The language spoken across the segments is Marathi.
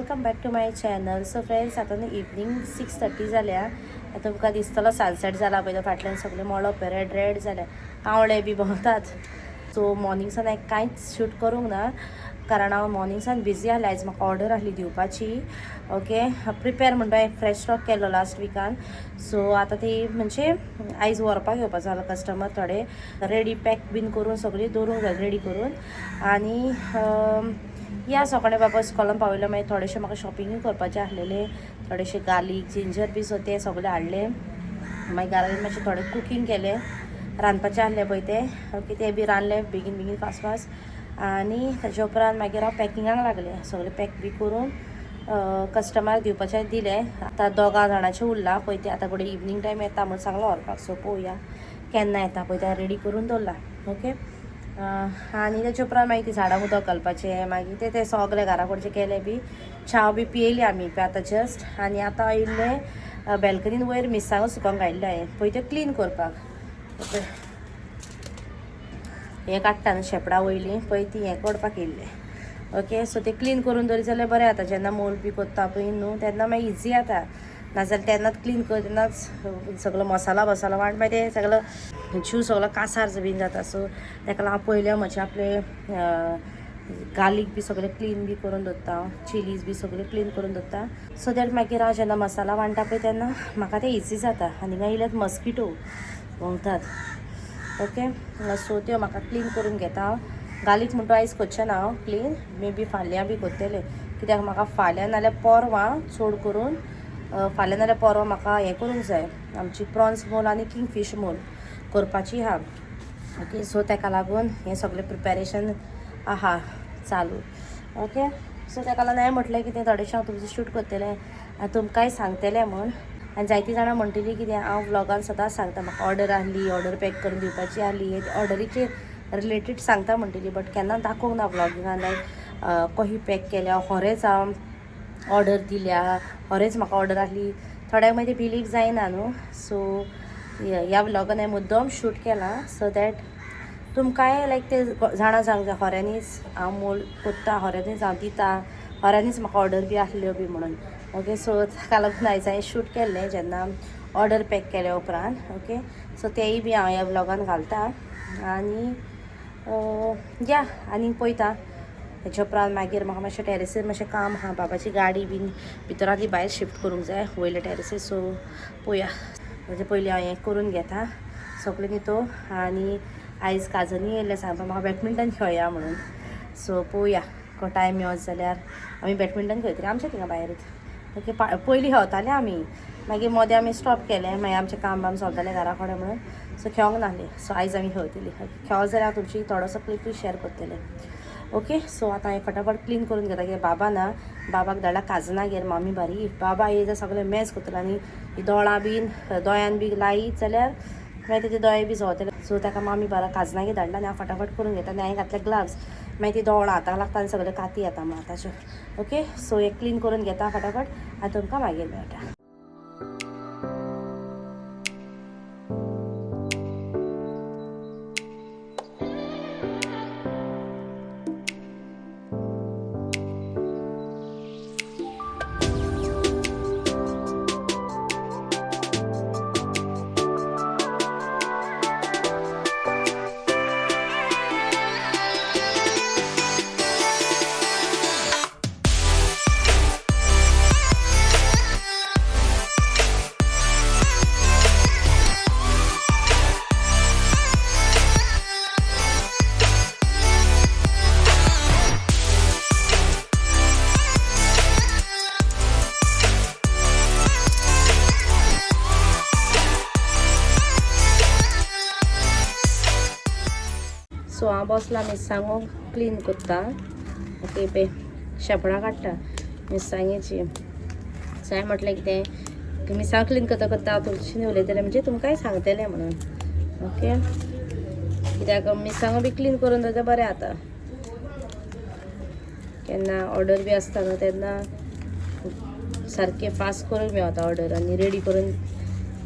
Welcome back to my channel. So friends, आता न्ही इवनिंग 6:30 जाल्या. आतां तुमकां दिसतलो सनसेट जाला पळय, फाटल्यान सगळे मळब रेड रेड जाल्या, कावळे बी भोंवतात. सो मॉर्निंगसान हांवें कांयच शूट करूंक ना, कारण हांव मॉर्निंगसान बिजी आसलें. आयज म्हाका ऑर्डर आसली दिवपाची. ओके, प्रिपेर म्हणटा हांवें फ्रेश स्टॉक केलो लास्ट विकान. सो आतां ती म्हणजे आयज व्हरपाक येवपाचो जालो कस्टमर. थोडे रेडी पॅक बीन करून सगळी दवरूंक जाय रेडी करून. आनी या सकाळी बाबा इस्कॉलान पावयलो. मागीर थोडेशें म्हाका शॉपिंगूय करपाचें आसलेलें, थोडेशें गार्लीक जिंजर बी, सो तें सगळें हाडलें. मागीर घरान मातशें थोडें कुकींग केलें, रांदपाचें आसलें पळय तें. ओके, तें बी रांदलें बेगीन बेगीन फास्ट फास्ट. आनी ताचे उपरांत मागीर हांव पॅकिंगाक लागलें. सगळें पॅक बी करून कस्टमराक दिवपाचें दिलें. आतां 2 जाणांचें उरलां पळय तें. आतां फुडें इवनिंग टायम येता म्हूण सांगलो व्हरपाक. सो पळोवया केन्ना येता पळय तें. रेडी करून दवरलां. ओके, आनी तेचे उपरांत मागीर ती झाडां उदक घालपाचें, मागीर तें सगळें घरा कडचें केलें बी. च्या बी पियेली आमी आतां जस्ट. आनी आतां आयिल्लें बॅल्कनीन वयर मिरसांगो सुकोवंक घातले हांवें पळय त्यो क्लीन करपाक. ओके, हें काडटा न्हू शेपडा वयलीं पळय ती हें करपाक येयल्लें. ओके, सो तें क्लीन करून दवरी जाल्यार बरें जाता. जेन्ना मोल बी कोत्ता पळय न्हू, तेन्ना मागीर इजी जाता. नाजाल्यार तेन्नाच क्लीन कर, तेन्नाच सगळो मसाला बसालो वांट मागीर तें सगळो जीव सगळो कासार बीन जाता. सो ताका लागून हांव पयलें म्हजें आपलें गार्लीक बी सगळें क्लीन बी करून दवरता, चिलीज बी सगळें क्लीन करून दवरता. सो दॅट मागीर हांव जेन्ना मसाला वांटा पळय तेन्ना म्हाका तें इजी जाता. आनी हिंगा इल्लें मस्किटो भोंवतात. ओके, सो त्यो म्हाका क्लीन करून घेता हांव. गार्लीक म्हणटा आयज करचें ना हांव क्लीन, मे बी फाल्यां बी करतलें. कित्याक म्हाका फाल्यां नाल्यार परवां चड करून फाल्यां नाल्यार परवां म्हाका हें करूंक जाय, आमची प्रॉन्स मोल आनी किंगफीश मोल करपाची आहा. ओके, सो ताका लागून हें सगळें प्रिपेरेशन आहा चालू. ओके, सो ताका लागून हांवें म्हटलें की तें थोडेशें हांव तुमचें शूट करतलें आनी तुमकांय सांगतलें म्हूण. आनी जायतीं जाणां म्हणटलीं कितें हांव व्लॉगान सदांच सांगता म्हाका ऑर्डर आसली, ऑर्डर पॅक करून दिवपाची आसली, ऑर्डरीचे रिलेटेड सांगता म्हणटलीं, बट केन्ना दाखोवंक ना व्लॉगिंगान. लायक कशी पॅक केल्या, खरेंच हांव ऑर्डर दिल्या, खरेंच म्हाका ऑर्डर आसली. थोड्यांक मागीर ते बिलीव जायना न्हू. सो ह्या व्लॉगान हांवें मुद्दम शूट केला सो दॅट तुमकांय लायक ते जाणां सांगूंक जाय खऱ्यांनीच हांव मोल कोत्ता, खऱ्यांनीच हांव दिता, खऱ्यांनीच म्हाका ऑर्डर बी आसल्यो बी म्हणून. ओके, सो ताका लागून आयज हांवें शूट केल्लें जेन्ना ऑर्डर पॅक केल्या उपरांत. ओके, सो तेय बी हांव ह्या व्लॉगान घालता. आनी या आनी पळयता हेच्या उपरांत मागीर म्हाका मातशें टॅरेसीर मातशें काम आहा. बाबाची गाडी बीन भितर आसली भायर शिफ्ट करूंक जाय वयल्या टॅरेसीर. सो पळोवया, म्हणजे पयलीं हांव हें करून घेता सगळें न्हितो. आनी आयज काजनी येयल्लें सांगपाक म्हाका बॅडमिंटन खेळया म्हणून. सो पळोवया टायम मेळत जाल्यार आमी बॅडमिंटन खेळटलीं आमच्या थिंगा भायरूच. ओके, पयलीं खेळटालीं आमी, मागीर मदें आमी स्टॉप केलें, मागीर आमचें काम बाम चलतालें घरा कडेन म्हणून. सो खेळोंक नासलें. सो आयज आमी खेळटलीं. खेळत जाल्यार हांव तुमची थोडोसो क्लिपूय शॅर करतलें. ओके, सो आतां हांवें फटाफट क्लीन करून घेता कित्याक बाबा ना, बाबाक धाडला काजनागेर मामी बारी. बाबा येयल्यार सगळें मॅस करतलो आनी दोळां बीन दोळ्यान बी लायत जाल्यार मागीर तेजे दोळे बी जळतले. सो ताका मामी बारा काजनागेर धाडला आनी हांव फटाफट करून घेता. आनी हांवें घातले ग्लव्स, मागीर ती दोळां हाताक लागता आनी सगळे काती येता मग आतांच्यो. ओके, सो हें क्लीन करून घेता फटाफट आनी तुमकां मागीर मेळटा. सो हांव बसलां मिरसांगो क्लीन करता. ओके, पे शेपडां काडटा मिरसांगेची. सो हांवें म्हटलें कितें मिरसांग क्लीन करता करता हांव तुमची उलयतलें म्हणजे तुमकांय सांगतलें म्हणून. ओके, कित्याक मिरसांगो बी क्लीन करून दवरता बरें जाता. केन्ना ऑर्डर बी आसता न्हू तेन्ना सारकें फास्ट करूंक मेळटा ऑर्डर आनी रेडी करून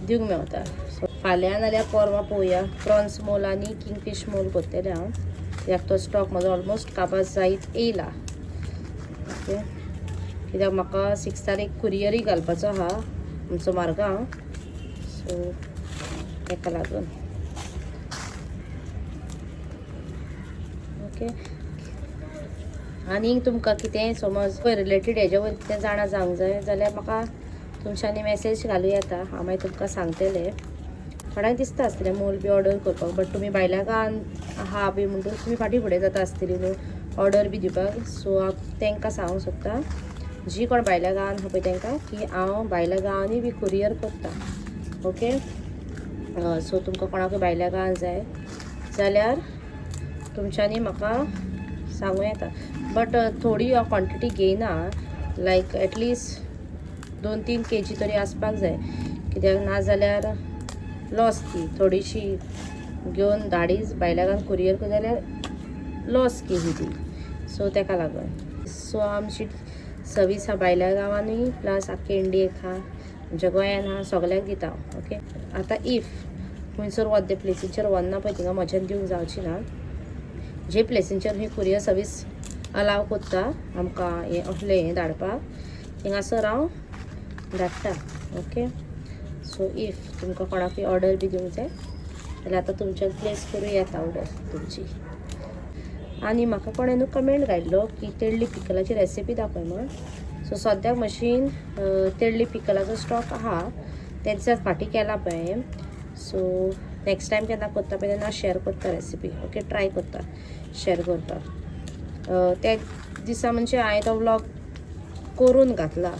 दिवंक मेळटा. सो फाल्यां नाल्यार परवां पळोवया प्रॉन्स मोल आनी किंगफीश मोल करतलें हांव. कित्याक तो स्टॉक म्हजो ऑलमोस्ट काबार जायत येयला. ओके, कित्याक म्हाका 6 तारीख कुरियरी घालपाचो आहा आमचो मारगांव, सो ताका लागून. ओके. आनी तुमकां कितेंय समज रिलेटेड हेजे वयर कितें जाणा जावंक जाय जाल्यार म्हाका तुमच्यांनी मॅसेज घालूं येता, हांव मागीर तुमकां सांगतलें. थोड्यांक दिसता आसतलें मोल बी ऑर्डर करपाक, बट तुमी भायल्या गांवान आहा बी म्हणटून तुमी फाटीं फुडें जाता आसतली न्हू ऑर्डर बी दिवपाक. सो हांव तांकां सांगूंक सोदतां, जी कोण भायल्या गांवान आहा पळय तांकां, की हांव भायल्या गांवांनी बी कुरियर करता. ओके. सो तुमकां कोणाकूय भायल्या गांवान जाय जाल्यार तुमच्यांनी म्हाका सांगूं येता. बट थोडी क्वॉन्टिटी घेयना, लायक एटलिस्ट 2-3 kg तरी आसपाक जाय, कित्याक नाजाल्यार लॉस ती थोडीशी घेवन धाडीच भायल्या गांवान कुरियर कर जाल्यार लॉस केली ती. सो ताका लागून सो आमची सर्वीस हा भायल्या गांवांनी प्लस आख्खे इंडियेक हा, आमच्या गोंयान हा, सगल्याक दिता. ओके. आतां इफ खंयसर वच प्लेसींचेर वचना पळय थिंगा मजत दिवंक जावची ना. जे प्लेसींचेर ही कुरियर सर्वीस अलाव करता आमकां हें धाडपाक, थिंगासर हांव धाडटा. ओके. सो इफ तुमकां कोणाकूय ऑर्डर बी दिवंक जाय जाल्यार आतां तुमच्यान प्लेस करूं येता ऑर्डर तुमची. आनी म्हाका कोणें न्हू कमेंट घातलो की तेडली पिकलाची रेसिपी दाखय म्हण. सो सद्याक मशीन तेडली पिकलाचो स्टॉक आहा, तेंच्याच फाटीं केला पळय. सो नेक्स्ट टायम केन्ना करता पळय तेन्ना शेअर करता रेसिपी. ओके. ट्राय करता शेअर करपाक. त्या दिसा म्हणजे हांवें तो व्लॉग करून घातला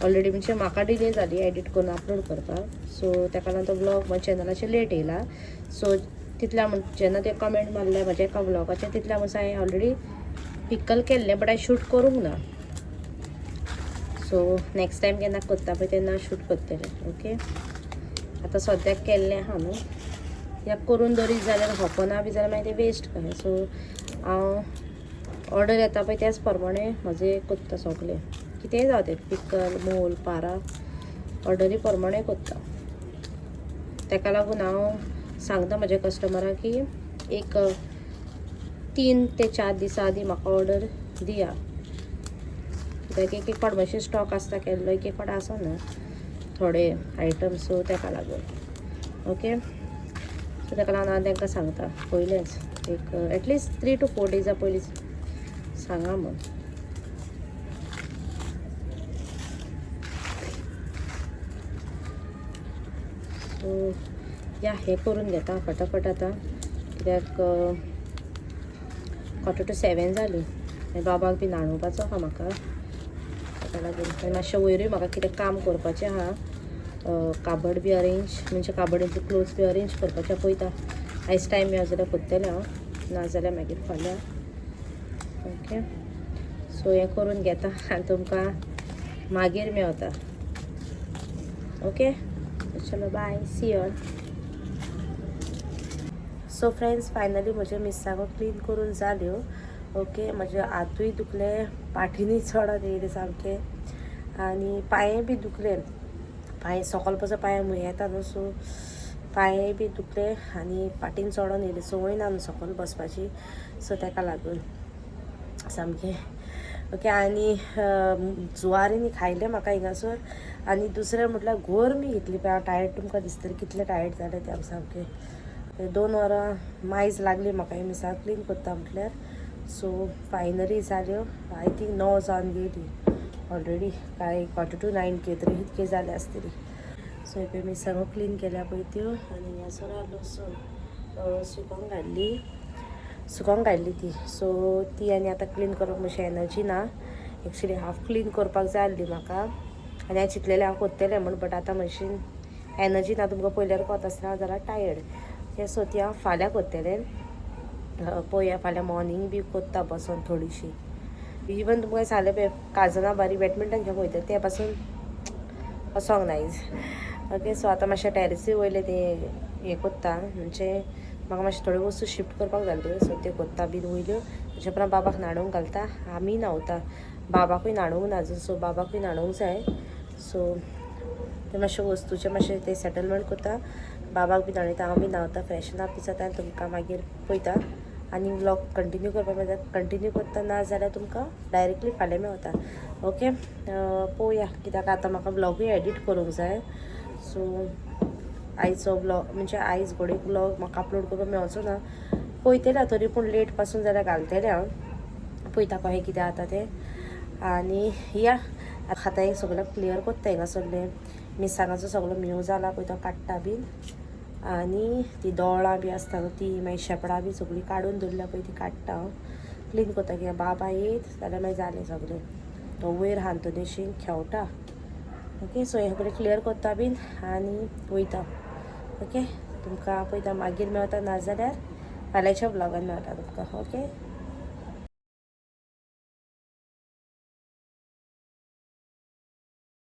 ऑलरेडी, म्हणजे म्हाका डिले जाली एडिट करून अपलोड करपाक. सो ताका लागून तो व्लॉग म्हज्या चॅनलाचेर लेट येयला. सो तितल्या जेन्ना ते कमेंट मारले म्हज्या एका व्लॉगाचे, तितल्या म्हणून हांवें ऑलरेडी पिकल केल्लें, बट हांवें शूट करूंक ना. सो नेक्स्ट टायम केन्ना करता पळय तेन्ना शूट करतलें. ओके. आतां सद्याक केल्लें आहा न्हू, कित्याक करून दरीत जाल्यार होपना बी जाल्यार मागीर तें वेस्ट कशें. सो हांव ऑर्डर येता पळय त्याच प्रमाणे म्हजें करता सगलें, कितेंय जावं तें पिकल मोल पारा ऑर्डरी प्रमाणे करता. ताका लागून हांव सांगता म्हज्या कस्टमराक की एक 3 ते 4 दिसां आदीं म्हाका ऑर्डर दिया, कित्याक एक फावट मातशें स्टॉक आसता केल्लो, एक फावट आसना थोडे आयटम. सो ताका लागून. ओके. सो ताका लागून हांव तांकां सांगता पयलेंच एक एटलिस्ट 3 to 4 डेजा पयलीं सांगा म्हण. सो या हें करून घेता फटाफट आतां, कित्याक 6:45 जालीं आनी बाबाक बी न्हाणोवपाचो आहा म्हाका. ताका लागून आनी मातशें वयरूय म्हाका कितें काम करपाचें आहा, काबड बी अरेंज, म्हणजे काबडींतले क्लोज बी अरेंज करपाचें पळयता. आयज टायम मेळ्ळो जाल्यार करतलें हांव, नाजाल्यार मागीर फाल्यां. ओके. सो हें करून घेता आनी तुमकां मागीर मेवता. ओके. चलो bye, see you all. So friends, finally म्हज्यो मिरसांगो क्लीन करून जाल्यो. ओके. म्हजे हातूय दुखले, पाठींनी चडत येयले सामके, आनी पांये बी दुखले. पांय सकयल पासून पांय मुय येता न्हू, सो पांये बी दुखले आनी पाठीन चडोन येयले, संवय ना न्हू सकयल बसपाची. सो ताका लागून सामकें. ओके. आनी जुवारींनी खायलें म्हाका हिंगासर. आनी दुसरें म्हटल्यार घोर मी घेतली पळय, हांव टायर्ड तुमकां दिसतलें कितलें टायर्ड जालें तें हांव सामकें. 2 वरां मायज लागली म्हाका हे मिरसांग क्लीन करता म्हटल्यार. सो फायनली जाल्यो. आय थिंक 9 जावन गेली ऑलरेडी, काय 8:45 तरी इतके जाले आसतली. सो हे मिरसांगो क्लीन केल्या पळय त्यो, आनी हांगासर लसूण सुकोंक घातली ती. सो ती आनी आतां क्लीन करपाक मातशी एनर्जी ना. एक्चुली हाफ क्लीन करपाक जाय आसली म्हाका, आनी हांवें चिंतलेलें हांव करतलें म्हण, बट आतां मातशी एनर्जी ना. तुमकां पयल्यार कळत आसतना जाल्यार टायर्ड. सो ती हांव फाल्यां करतलें. पळोवया फाल्यां मॉर्निंग बी करता बसून थोडीशी. इवन तुमकां सांगलें पळय काजना बारी बॅडमिंटन घेवंक वयता ते पासून वसोंक ना आयज. ओके. सो आतां मातशें टॅरसी वयलें तें हें करता, म्हणजे म्हाका मातशें थोड्यो वस्तू शिफ्ट करपाक जाल्यो, सो त्यो करता बीन वयल्यो. तेच्या उपरांत बाबाक न्हाणोवंक घालता, आमी न्हांवता. बाबाकूय न्हाणोवंक ना आजून, सो बाबाकूय न्हाणोवंक जाय. सो ते मातशे वस्तूचे मातशें ते सेटलमेंट करता, बाबाक बी न्हाणयता, हांव बी न्हांवता, फ्रेशन अप बी जाता आनी तुमकां मागीर पळयता आनी व्लॉग कंटिन्यू करपाक मेळटा. कंटिन्यू करता ना जाल्यार तुमकां डायरेक्टली फाल्यां मेवता. ओके, पळोवया, कित्याक आतां म्हाका व्लॉगूय एडीट करूंक जाय. सो आयचो व्लॉग म्हणजे आयज घोडयेक व्लॉग म्हाका अपलोड करपाक मेळचो ना. पळयतलें हांव तरी पूण लेट पासून जाल्यार घालतलें हांव. पळयता कशें कितें जाता तें. आनी या आतां एक सगळें क्लियर कोत्ता हिंगासरलें मिरसांगाचो सगळो म्यूज जाला पळय तो काडटा बीन. आनी ती दोळां बी आसता न्हू ती मागीर शेपडां बी सगळीं काडून दवरल्या पळय ती काडटा हांव. क्लीन कोत्ता कित्याक बाबा येयत जाल्यार मागीर जालें सगळें. तो वयर हांतरुणेशीं खेवटा. ओके, सो हें सगळें क्लियर कोत्ता बीन आनी वयता. ओके, तुमकां पळयता मागीर मेवता ना जाल्यार फाल्यांच्या व्लॉगान मेवता तुमकां. ओके.